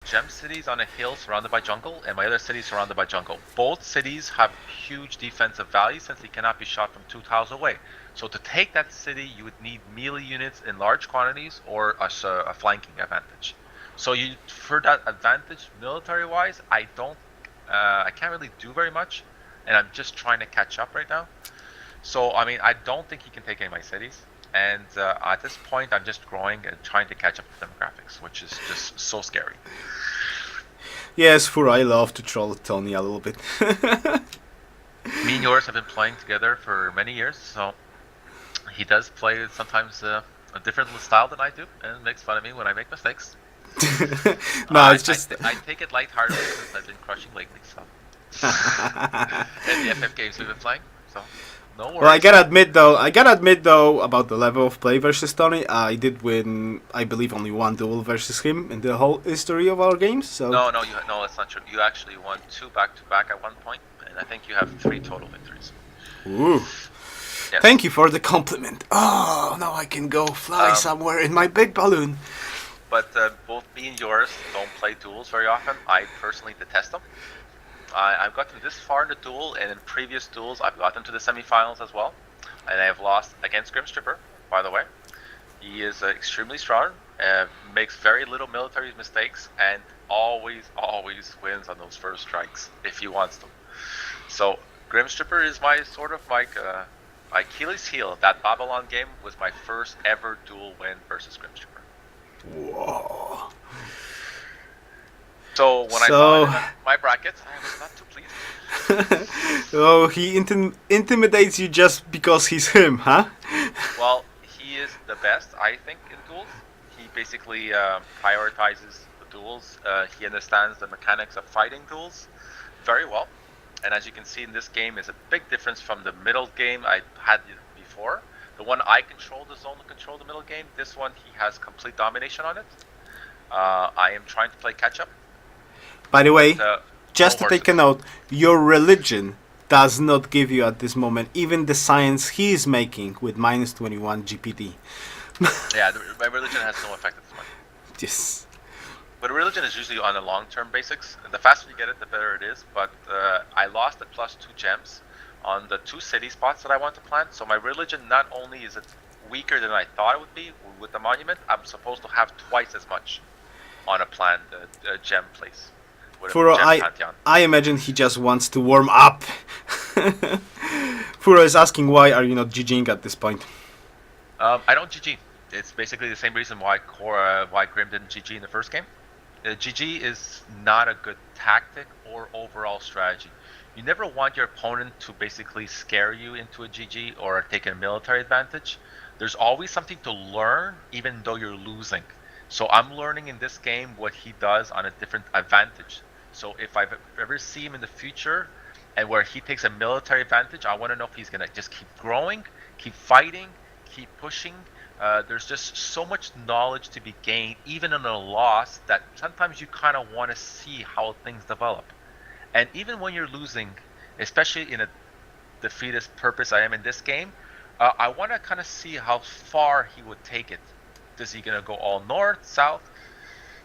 gem cities on a hill surrounded by jungle, and my other city is surrounded by jungle. Both cities have huge defensive value since they cannot be shot from 2 tiles away. So to take that city, you would need melee units in large quantities or a flanking advantage. So for that advantage, military-wise, I can't really do very much, and I'm just trying to catch up right now. So I mean, I don't think he can take any of my cities. And at this point, I'm just growing and trying to catch up with demographics, which is just so scary. Yes, for I love to troll Tony a little bit. Me and yours have been playing together for many years, so he does play sometimes a different style than I do, and makes fun of me when I make mistakes. No, it's just I take it lightheartedly since I've been crushing lately. So and the FF games we've been playing, so. No worries. Well, I gotta admit though about the level of play versus Tony. I did win, I believe, only one duel versus him in the whole history of our games. So no, that's not true. You actually won 2 back-to-back at one point, and I think you have 3 total victories. Ooh. Yes. Thank you for the compliment. Oh, now I can go fly somewhere in my big balloon. But both me and yours don't play duels very often. I personally detest them. I've gotten this far in the duel, and in previous duels, I've gotten to the semifinals as well. And I have lost against Grimmstripper, by the way. He is extremely strong, makes very little military mistakes, and always wins on those first strikes if he wants them. So Grimmstripper is my sort of like my Achilles heel. That Babylon game was my first ever duel win versus Grimmstripper. Whoa. So when I saw it in my bracket, I was not too pleased. Oh, he intimidates you just because he's him, huh? Well, he is the best, I think, in duels. He basically prioritizes the duels. He understands the mechanics of fighting duels very well. And as you can see in this game, is a big difference from the middle game I had before. The one I control the zone to control the middle game. This one, he has complete domination on it. I am trying to play catch up. By the way, just to take a note, your religion does not give you at this moment even the science he is making with minus 21 GPT. Yeah, my religion has no effect at this point. Yes. But religion is usually on a long-term basics. The faster you get it, the better it is. But I lost at +2 gems on the 2 city spots that I want to plant. So my religion, not only is it weaker than I thought it would be with the monument, I'm supposed to have twice as much on a planned gem place. Furo, I imagine he just wants to warm up. Furo is asking why are you not GGing at this point? I don't GG. It's basically the same reason why Grim didn't GG in the first game. GG is not a good tactic or overall strategy. You never want your opponent to basically scare you into a GG or take a military advantage. There's always something to learn even though you're losing. So I'm learning in this game what he does on a different advantage. So if I ever see him in the future and where he takes a military advantage, I want to know if he's going to just keep growing, keep fighting, keep pushing. There's just so much knowledge to be gained, even in a loss, that sometimes you kind of want to see how things develop. And even when you're losing, especially in a defeatist purpose I am in this game, I want to kind of see how far he would take it. Is he going to go all north, south?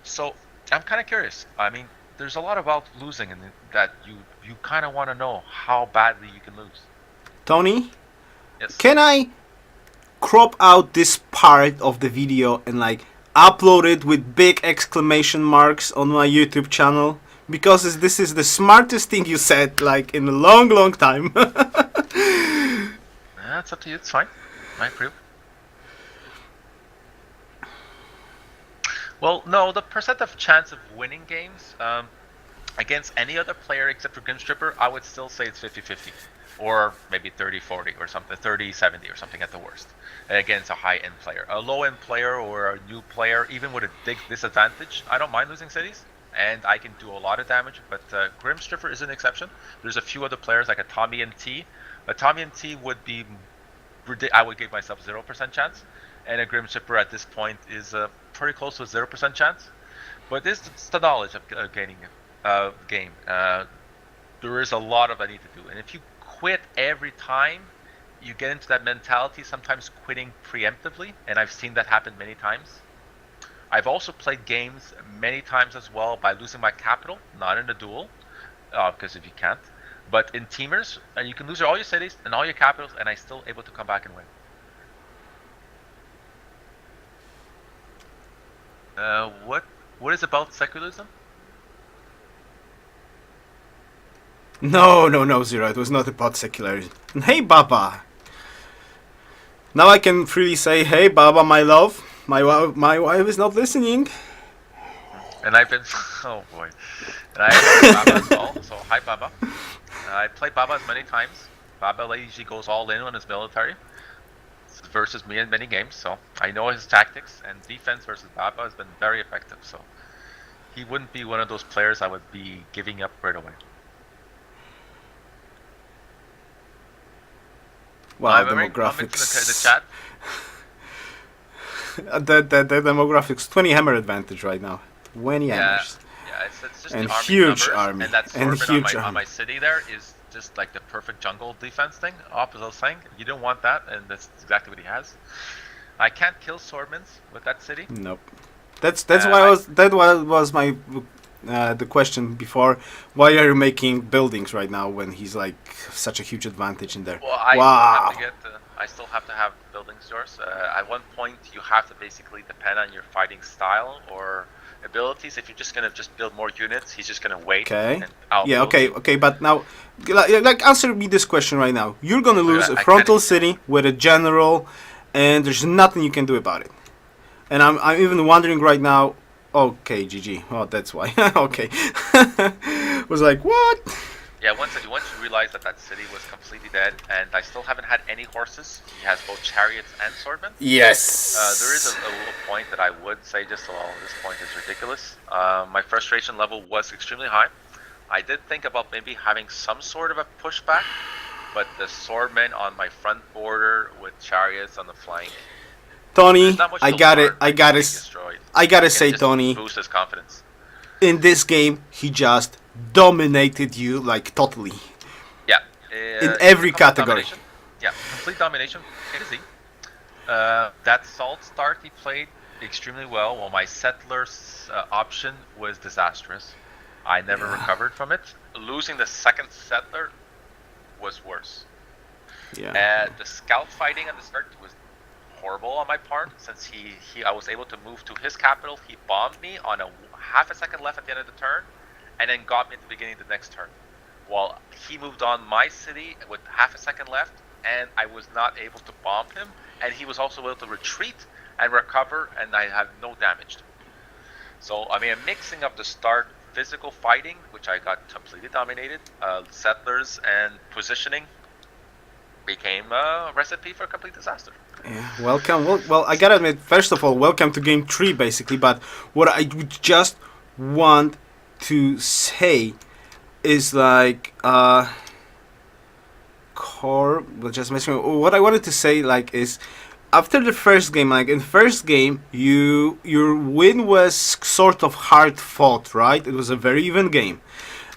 So I'm kind of curious. I mean, there's a lot about losing and that you kind of want to know how badly you can lose. Tony? Yes. Can I crop out this part of the video and like upload it with big exclamation marks on my YouTube channel? Because this is the smartest thing you said like in a long time. That's up to you. It's fine. I approve. Well, no, the percent of chance of winning games against any other player except for Grimmstripper, I would still say it's 50-50. Or maybe 30-40 or something, 30-70 or something at the worst. Against a high-end player. A low-end player or a new player, even with a big disadvantage, I don't mind losing cities. And I can do a lot of damage, but Grimmstripper is an exception. There's a few other players like a Tommy and T. A Tommy and T would be, I would give myself 0% chance. And a Grimmstripper at this point is pretty close to a 0% chance. But it's the knowledge of gaining a game. There is a lot of I need to do. And if you quit every time, you get into that mentality, sometimes quitting preemptively. And I've seen that happen many times. I've also played games many times as well by losing my capital, not in a duel, because if you can't, but in teamers, and you can lose all your cities and all your capitals, and I still able to come back and win. What is about secularism? No, Zero. It was not about secularism. And hey, Baba. Now I can freely say, hey, Baba, my love. My wife is not listening. And I've been, oh boy, and I play Baba as well. So hi, Baba. I play Baba as many times. Baba usually goes all in on his military versus me in many games, so I know his tactics. And defense versus Baba has been very effective. So he wouldn't be one of those players I would be giving up right away. Wow, Comments in the demographics. chat. The demographics, 20 hammer advantage right now. 20 hammers. Yeah, it's just And the army huge numbers, army. and that And swordman huge on army. my city there is just like the perfect jungle defense thing. Opposite I was saying, you don't want that, and that's exactly what he has. I can't kill swordmans with that city. Nope. That's why was my the question before. Why are you making buildings right now when he's like such a huge advantage in there? Well, I Wow. still have to have building stores. At one point, you have to basically depend on your fighting style or abilities. If you're just gonna build more units, he's just gonna wait Okay. and outbuild Yeah. Okay. you. Okay. But now, like, answer me this question right now. You're gonna lose a I can't frontal even kill. city with a general, and there's nothing you can do about it. And I'm even wondering right now. Okay, GG. Oh, that's why. Okay. Was like, what? Yeah, once you realize that city was completely dead, and I still haven't had any horses. He has both chariots and swordmen. Yes. There is a little point that I would say just this point is ridiculous. My frustration level was extremely high. I did think about maybe having some sort of a pushback, but the swordmen on my front border with chariots on the flank. Tony, There's not much I to got learn it. by just being destroyed. I gotta It can say, just Tony, boost his confidence. in this game, he just dominated you like totally Yeah. in every complete category. Domination. Yeah, complete domination. Easy. That salt start he played extremely well, while my settlers option was disastrous. I never recovered from it. Losing the second settler was worse. Yeah. The scout fighting at the start was horrible on my part, since I was able to move to his capital. He bombed me on a half a second left at the end of the turn, and then got me at the beginning of the next turn. While he moved on my city with half a second left, and I was not able to bomb him, and he was also able to retreat and recover, and I have no damage. So I mean, a mixing of the start physical fighting, which I got completely dominated, settlers and positioning became a recipe for a complete disaster. Yeah, welcome. Well, I gotta admit, first of all, welcome to game 3, basically. But what I would just want to say is like, core. Well, just mention what I wanted to say. Like, is after the first game, like in the first game, your win was sort of hard fought, right? It was a very even game.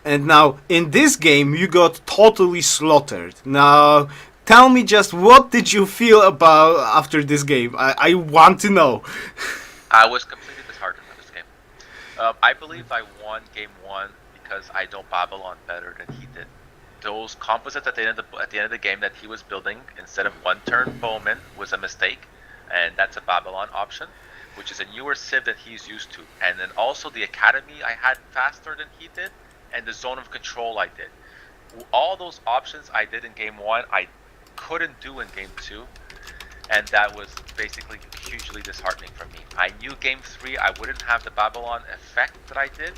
And now in this game, you got totally slaughtered. Now, tell me just what did you feel about after this game? I want to know. I was completely disheartened with this game. I believe I won game 1 because I know Babylon better than he did. Those composites at the end of the game that he was building instead of one turn bowman was a mistake, and that's a Babylon option, which is a newer civ that he's used to. And then also the academy I had faster than he did, and the zone of control I did. All those options I did in game 1 I couldn't do in game 2, and that was basically hugely disheartening for me. I knew game 3 I wouldn't have the Babylon effect that I did,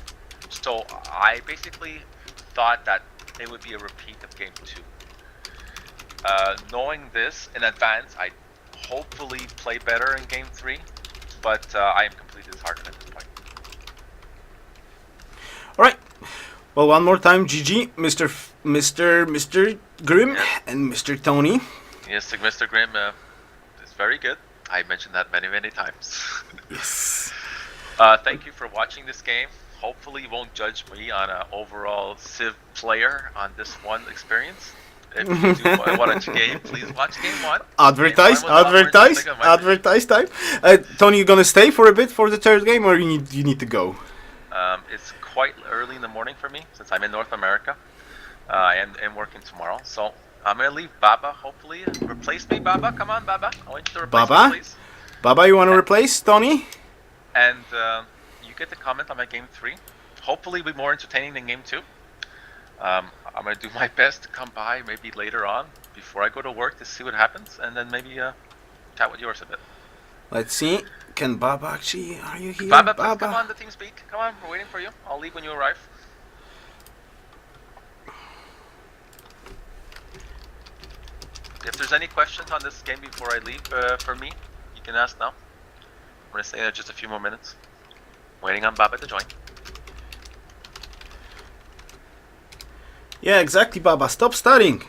so I basically thought that it would be a repeat of game 2. Knowing this in advance, I hopefully play better in game 3, but I am completely disheartened at this point. All right. Well, one more time, GG, Mr. Grimm and Mr. Tony. Yes, Mr. Grimm is very good. I mentioned that many times. Yes. Thank you for watching this game. Hopefully you won't judge me on an overall Civ player on this one experience. If you do want a game, please watch Game 1. Advertise, Game 1 was a lot more advertise, interesting in my opinion. advertise time. Tony, you gonna stay for a bit for the third game, or you need to go? It's quite early in the morning for me since I'm in North America. And working tomorrow, so I'm gonna leave Baba. Hopefully, replace me, Baba. Come on, Baba. I want you to replace Baba? me, please. Baba, you wanna replace Tony? And you get to comment on my Game 3. Hopefully, be more entertaining than Game 2. I'm gonna do my best to come by maybe later on before I go to work to see what happens, and then maybe chat with yours a bit. Let's see. Can Baba actually? Are you here, Baba, please come on the team speak. Come on, we're waiting for you. I'll leave when you arrive. If there's any questions on this game before I leave, for me, you can ask now. I'm gonna stay there just a few more minutes, waiting on Baba to join. Yeah, exactly, Baba. Stop studying.